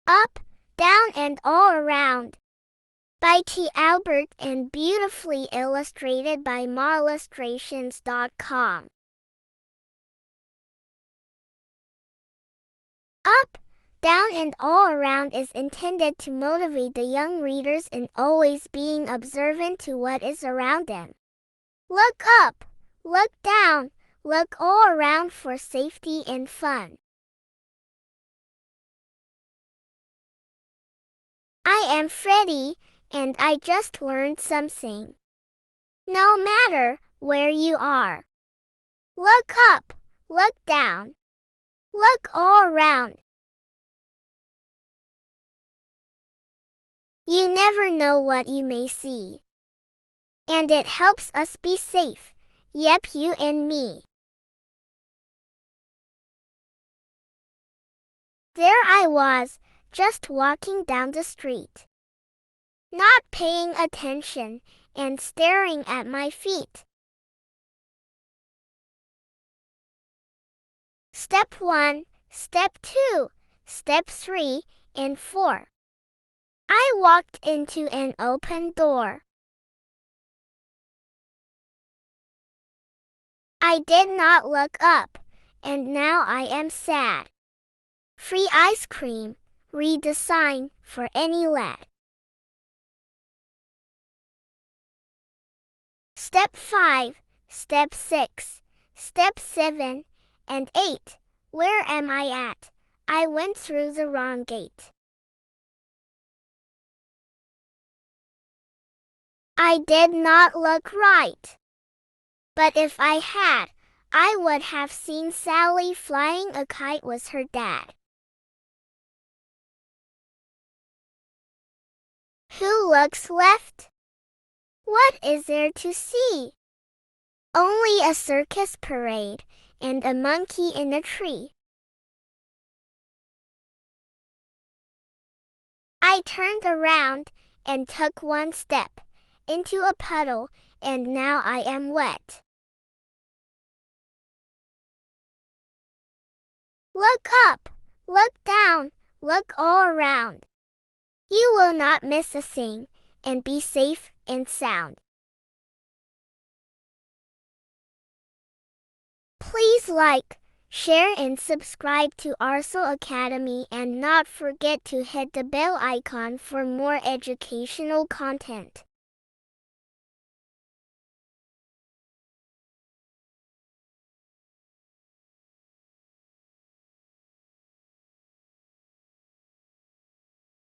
Up, down and all around. By T. Albert and beautifully illustrated by marllustrations.com. Up, down and all around is intended to motivate the young readers in always being observant to what is around them. Look up, look down, look all around for safety and fun. I am Freddie, and I just learned something. No matter where you are, look up, look down, look all around. You never know what you may see. And it helps us be safe. Yep, you and me. There I was, just walking down the street, not paying attention and staring at my feet. Step 1, Step 2, Step 3, and 4. I walked into an open door. I did not look up, and now I am sad. Free ice cream. Read the sign for any lad. Step 5, Step 6, Step 7, and 8. Where am I at? I went through the wrong gate. I did not look right. But if I had, I would have seen Sally flying a kite with her dad. Who looks left? What is there to see? Only a circus parade and a monkey in a tree. I turned around and took one step into a puddle, and now I am wet. Look up, look down, look all around. You will not miss a thing, and be safe and sound. Please like, share and subscribe to Arsal Academy, and not forget to hit the bell icon for more educational content.